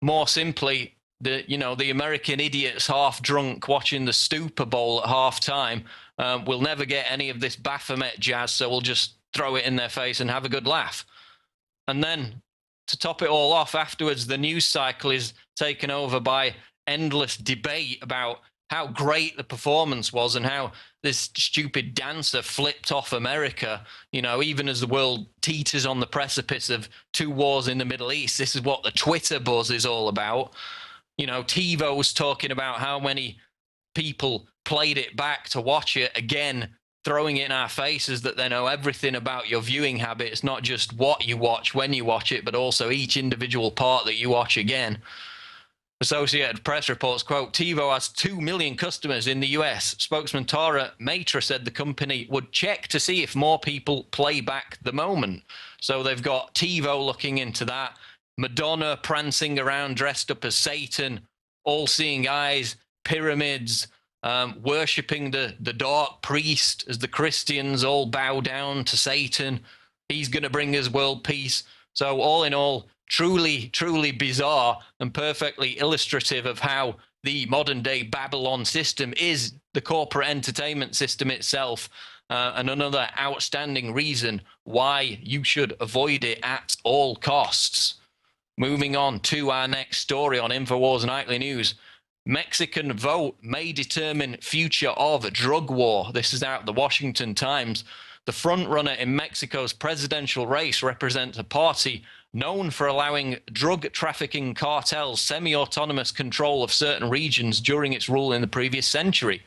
more simply, the American idiots half drunk watching the Super Bowl at half time will never get any of this Baphomet jazz, so we'll just throw it in their face and have a good laugh. And then to top it all off, afterwards, the news cycle is taken over by endless debate about how great the performance was and how this stupid dancer flipped off America. Even as the world teeters on the precipice of two wars in the Middle East, this is what the Twitter buzz is all about. TiVo's talking about how many people played it back to watch it again, throwing it in our faces that they know everything about your viewing habits, not just what you watch when you watch it, but also each individual part that you watch again. Associated Press reports, quote, TiVo has 2 million customers in the US. Spokesman Tara Matra said the company would check to see if more people play back the moment. So they've got TiVo looking into that. Madonna prancing around dressed up as Satan, all-seeing eyes, pyramids, worshipping the dark priest as the Christians all bow down to Satan. He's going to bring us world peace. So all in all, truly, truly bizarre and perfectly illustrative of how the modern-day Babylon system is the corporate entertainment system itself, and another outstanding reason why you should avoid it at all costs. Moving on to our next story on INFOWARS Nightly News. Mexican vote may determine future of drug war. This is out of the Washington Times. The frontrunner in Mexico's presidential race represents a party known for allowing drug trafficking cartels semi-autonomous control of certain regions during its rule in the previous century.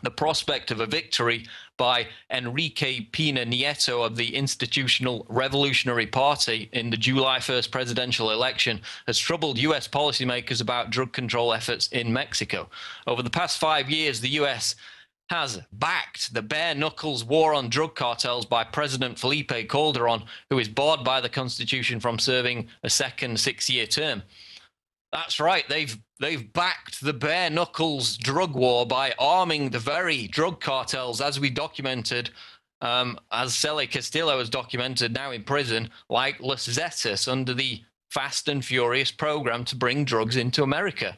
The prospect of a victory by Enrique Pena Nieto of the Institutional Revolutionary Party in the July 1st presidential election has troubled U.S. policymakers about drug control efforts in Mexico. Over the past 5 years, the U.S. has backed the bare-knuckles war on drug cartels by President Felipe Calderon, who is barred by the Constitution from serving a second 6-year term. That's right, they've backed the bare-knuckles drug war by arming the very drug cartels, as we documented, as Cele Castillo has documented now in prison, like Los Zetas under the Fast and Furious program to bring drugs into America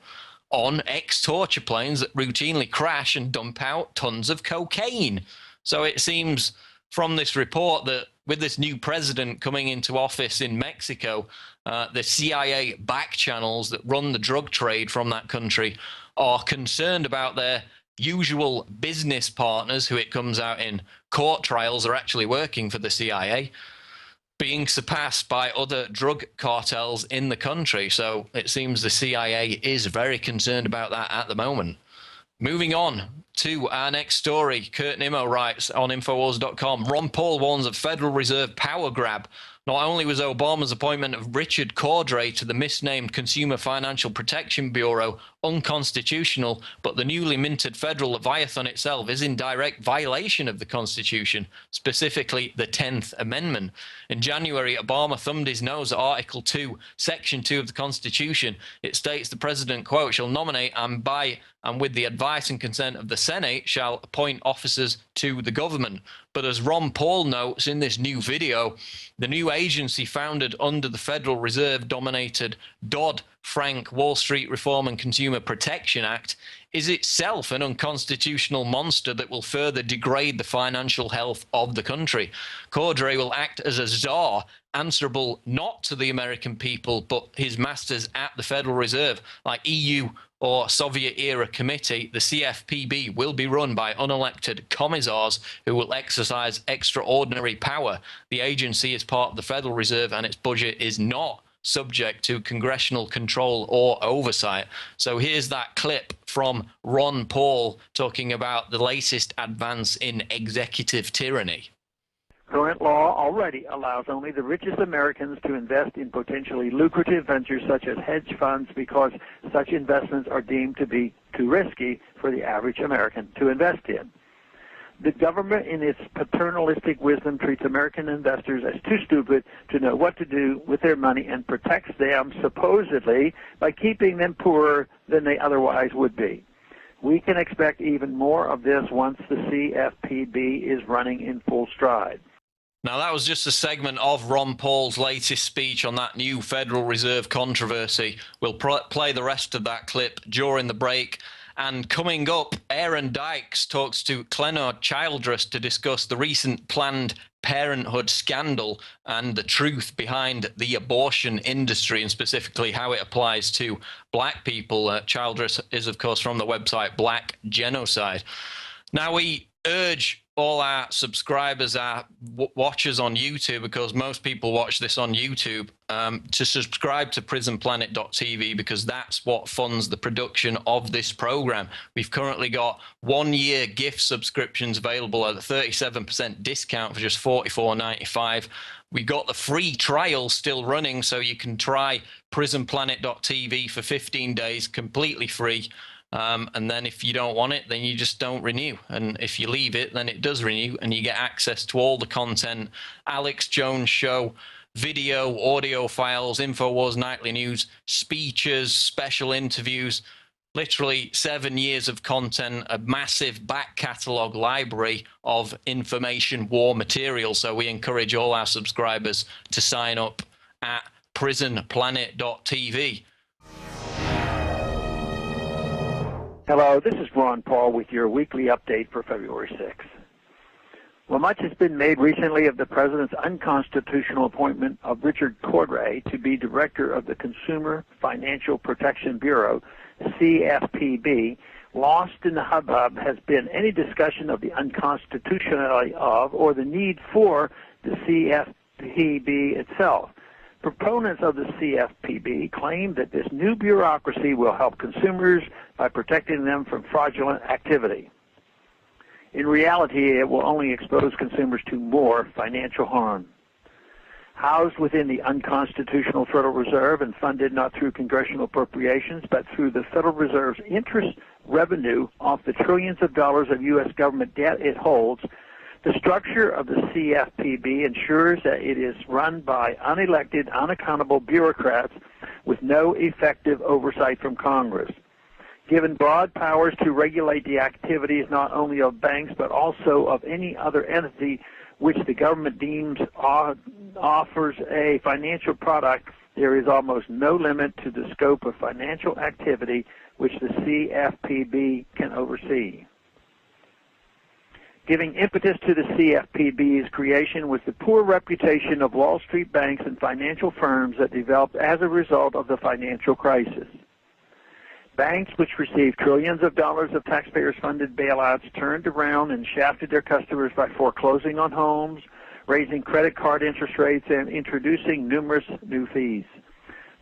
on ex-torture planes that routinely crash and dump out tons of cocaine. So it seems from this report that with this new president coming into office in Mexico, the CIA back channels that run the drug trade from that country are concerned about their usual business partners, who it comes out in court trials are actually working for the CIA, being surpassed by other drug cartels in the country. So it seems the CIA is very concerned about that at the moment. Moving on to our next story, Kurt Nimmo writes on Infowars.com, Ron Paul warns of Federal Reserve power grab. Not only was Obama's appointment of Richard Cordray to the misnamed Consumer Financial Protection Bureau unconstitutional, but the newly minted federal Leviathan itself is in direct violation of the Constitution, specifically the 10th Amendment. In January, Obama thumbed his nose at Article 2, Section 2 of the Constitution. It states the president, quote, shall nominate and by and with the advice and consent of the Senate shall appoint officers to the government. But as Ron Paul notes in this new video, the new agency founded under the Federal Reserve-dominated Dodd-Frank Wall Street Reform and Consumer Protection Act is itself an unconstitutional monster that will further degrade the financial health of the country. Cordray will act as a czar, answerable not to the American people, but his masters at the Federal Reserve, like EU or Soviet-era committee. The CFPB will be run by unelected commissars who will exercise extraordinary power. The agency is part of the Federal Reserve and its budget is not subject to congressional control or oversight. So here's that clip from Ron Paul talking about the latest advance in executive tyranny. Current law already allows only the richest Americans to invest in potentially lucrative ventures such as hedge funds because such investments are deemed to be too risky for the average American to invest in. The government, in its paternalistic wisdom, treats American investors as too stupid to know what to do with their money and protects them, supposedly, by keeping them poorer than they otherwise would be. We can expect even more of this once the CFPB is running in full stride. Now, that was just a segment of Ron Paul's latest speech on that new Federal Reserve controversy. We'll play the rest of that clip during the break. And coming up, Aaron Dykes talks to Clenor Childress to discuss the recent Planned Parenthood scandal and the truth behind the abortion industry, and specifically how it applies to black people. Childress is, of course, from the website Black Genocide. Now, we urge all our subscribers, our watchers on YouTube, because most people watch this on YouTube, to subscribe to PrisonPlanet.tv, because that's what funds the production of this program. We've currently got 1-year gift subscriptions available at a 37% discount for just $44.95. We got the free trial still running, so you can try PrisonPlanet.tv for 15 days completely free. And then if you don't want it, then you just don't renew. And if you leave it, then it does renew, and you get access to all the content, Alex Jones Show, video, audio files, INFOWARS Nightly News, speeches, special interviews, literally 7 years of content, a massive back catalogue library of information war material. So we encourage all our subscribers to sign up at PrisonPlanet.tv. Hello, this is Ron Paul with your weekly update for February 6th. Well, much has been made recently of the President's unconstitutional appointment of Richard Cordray to be Director of the Consumer Financial Protection Bureau, CFPB. Lost in the hubbub has been any discussion of the unconstitutionality of or the need for the CFPB itself. Proponents of the CFPB claim that this new bureaucracy will help consumers by protecting them from fraudulent activity. In reality, it will only expose consumers to more financial harm. Housed within the unconstitutional Federal Reserve and funded not through congressional appropriations but through the Federal Reserve's interest revenue off the trillions of dollars of U.S. government debt it holds, the structure of the CFPB ensures that it is run by unelected, unaccountable bureaucrats with no effective oversight from Congress. Given broad powers to regulate the activities not only of banks but also of any other entity which the government deems offers a financial product, there is almost no limit to the scope of financial activity which the CFPB can oversee. Giving impetus to the CFPB's creation was the poor reputation of Wall Street banks and financial firms that developed as a result of the financial crisis. Banks which received trillions of dollars of taxpayers-funded bailouts turned around and shafted their customers by foreclosing on homes, raising credit card interest rates, and introducing numerous new fees.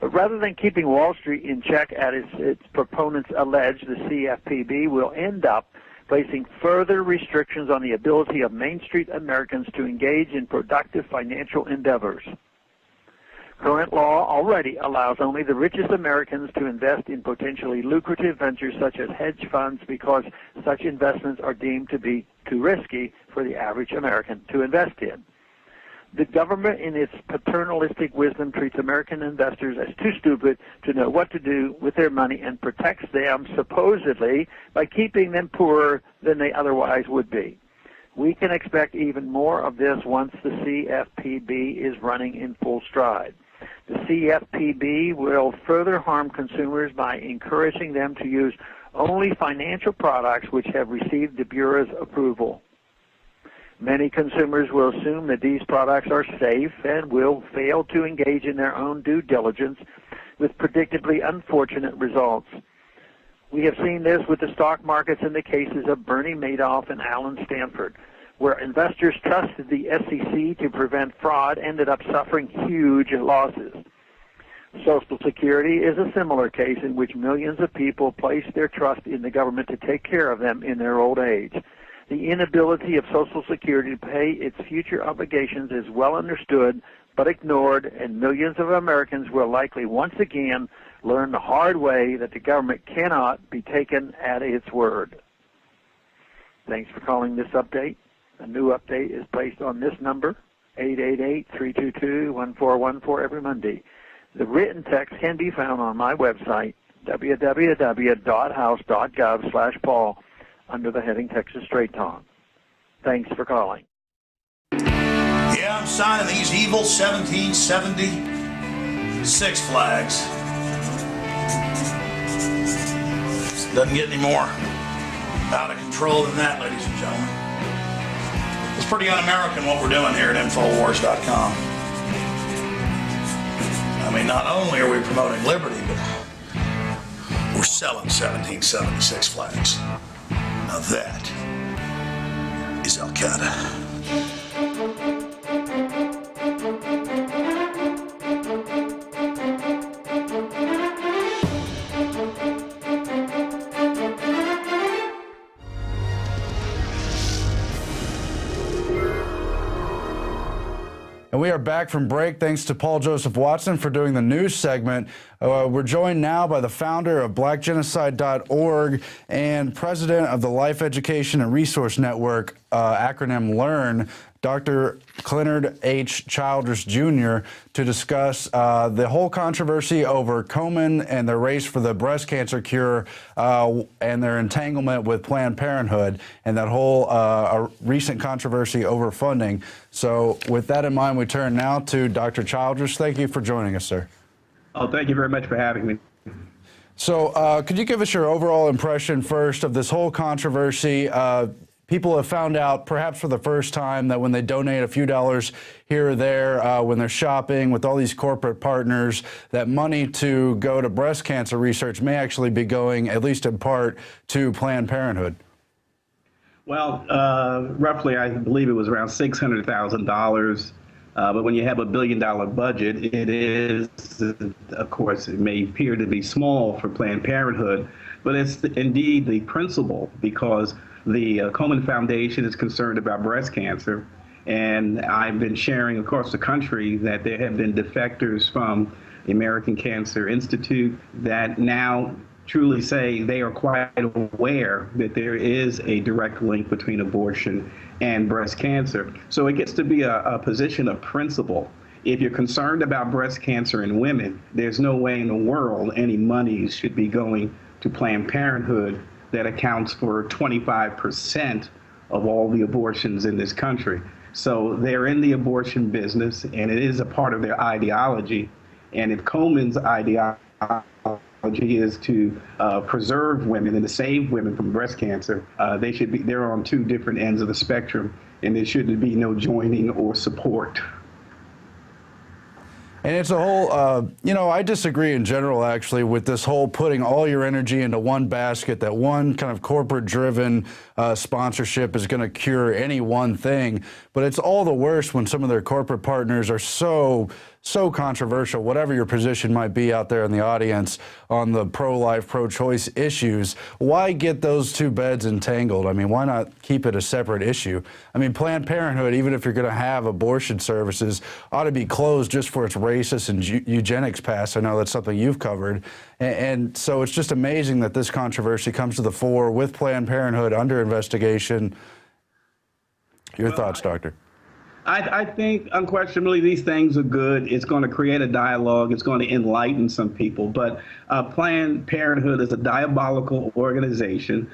But rather than keeping Wall Street in check, as its proponents allege, the CFPB will end up placing further restrictions on the ability of Main Street Americans to engage in productive financial endeavors. Current law already allows only the richest Americans to invest in potentially lucrative ventures such as hedge funds because such investments are deemed to be too risky for the average American to invest in. The government, in its paternalistic wisdom, treats American investors as too stupid to know what to do with their money and protects them, supposedly, by keeping them poorer than they otherwise would be. We can expect even more of this once the CFPB is running in full stride. The CFPB will further harm consumers by encouraging them to use only financial products which have received the Bureau's approval. Many consumers will assume that these products are safe and will fail to engage in their own due diligence with predictably unfortunate results. We have seen this with the stock markets in the cases of Bernie Madoff and Alan Stanford, where investors trusted the SEC to prevent fraud ended up suffering huge losses. Social Security is a similar case in which millions of people place their trust in the government to take care of them in their old age. The inability of Social Security to pay its future obligations is well understood but ignored, and millions of Americans will likely once again learn the hard way that the government cannot be taken at its word. Thanks for calling this update. A new update is placed on this number, 888-322-1414, every Monday. The written text can be found on my website, www.house.gov/Paul, under the heading Texas Straight Talk. Thanks for calling. Yeah, Yeah, I'm signing these evil 1776 flags. Doesn't get any more out of control than that, ladies and gentlemen. It's pretty un-American what we're doing here at INFOWARS.com. I mean, not only are we promoting liberty, but we're selling 1776 flags. Now that is Al-Qaeda. And we are back from break. Thanks to Paul Joseph Watson for doing the news segment. We're joined now by the founder of blackgenocide.org and president of the Life Education and Resource Network, acronym LEARN, Dr. Clinard H. Childress Jr., to discuss the whole controversy over Komen and their race for the breast cancer cure and their entanglement with Planned Parenthood and that whole recent controversy over funding. So with that in mind, we turn now to Dr. Childress. Thank you for joining us, sir. Oh, thank you very much for having me. So could you give us your overall impression first of this whole controversy? People have found out, perhaps for the first time, that when they donate a few dollars here or there, when they're shopping with all these corporate partners, that money to go to breast cancer research may actually be going, at least in part, to Planned Parenthood. Well, roughly, I believe it was around $600,000. But when you have $1 billion budget, it is, of course, it may appear to be small for Planned Parenthood, but it's indeed the principle, because the Komen Foundation is concerned about breast cancer, and I've been sharing across the country that there have been defectors from the American Cancer Institute that now truly say they are quite aware that there is a direct link between abortion and breast cancer. So it gets to be a position of principle. If you're concerned about breast cancer in women, there's no way in the world any money should be going to Planned Parenthood that accounts for 25% of all the abortions in this country. So they're in the abortion business, and it is a part of their ideology. And if Komen's ideology is to preserve women and to save women from breast cancer, they're on two different ends of the spectrum, and there should be no joining or support. And it's a whole, you know, I disagree in general, actually, with this whole putting all your energy into one basket, that one kind of corporate-driven sponsorship is going to cure any one thing. But it's all the worse when some of their corporate partners are so controversial, whatever your position might be out there in the audience on the pro-life, pro-choice issues. Why get those two beds entangled? I mean, why not keep it a separate issue? I mean, Planned Parenthood, even if you're going to have abortion services, ought to be closed just for its racist and eugenics past. I know that's something you've covered. And so it's just amazing that this controversy comes to the fore with Planned Parenthood under investigation. Your thoughts, Doctor? I think unquestionably these things are good. It's going to create a dialogue. It's going to enlighten some people. But Planned Parenthood is a diabolical organization.